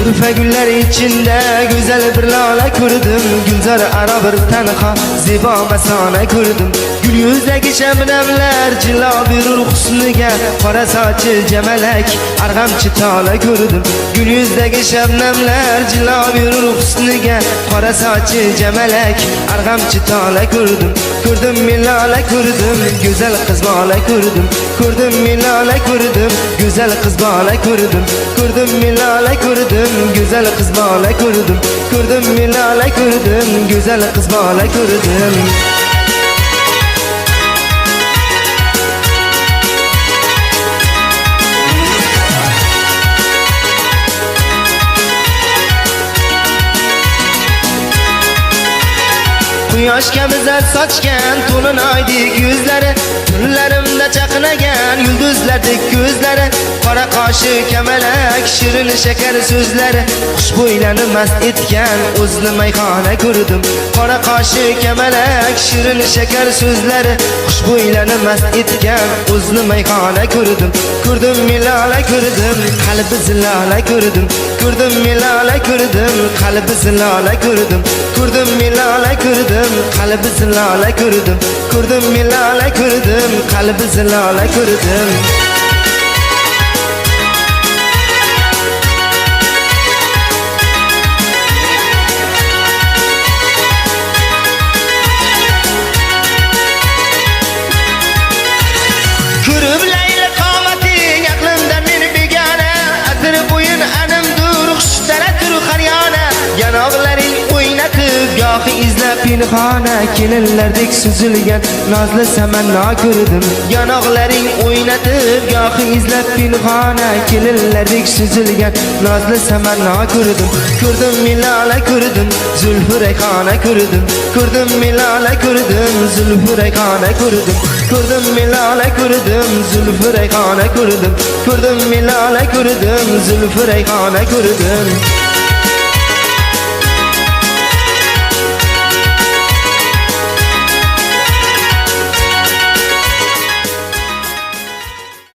Zülfe güller içinde güzel bir lale gördüm. Gülzar ara bir tenha ziba mesane gördüm. Gül yüzdeki şebnemler cila bir husnuga, qora saçı cemelek argamçı tala gördüm. Gül yüzdeki şebnemler cila bir husnuga, qora saçı cemelek argamçı tala gördüm. Gördüm milale gördüm, güzel kız bala gördüm. Gördüm milale gördüm, güzel kız bala gördüm. Gördüm milale gördüm, güzel kız bala gördüm. Gördüm milale gördüm, güzel kız bala gördüm. Quyosh kabi zar sochgan to'lin oydek yuzlari, tunlarimda chaqnagan yulduzlardek ko'zlari, qora qoshi kamalak shirin shakar so'zlari, xushbo'ylarni mast etgan o'zni mayxona ko'rdim. Qora qoshi kamalak shirin shakar so'zlari, xushbo'ylarni mast etgan o'zni mayxona ko'rdim. Ko'rdim milala ko'rdim, qalbi zilala ko'rdim. Ko'rdim milala ko'rdim, qalbi zilala ko'rdim. Ko'rdim milala ko'rdim, qalbi zilala ko'rdim. Ko'rdim milala ko'rdim, qalbi zilala ko'rdim. Ko'rib layla qomating aqlimda meni begona, atir bo'yin animdur xushtaratur qaryona. Yanoqlaring o'ynatib gohi izlab pinhona, kelinlardek suzilgan nozli samanno ko'rdim. Yanoqlaring o'ynatib gohi izlab pinhona, kelinlardek suzilgan nozli samanno ko'rdim. Ko'rdim milala ko'rdim, zulfi rayhona ko'rdim. Ko'rdim milala ko'rdim, zulfi rayhona ko'rdim. Ko'rdim milala ko'rdim, zulfi rayhona ko'rdim. Ko'rdim milala ko'rdim, zulfi rayhona ko'rdim.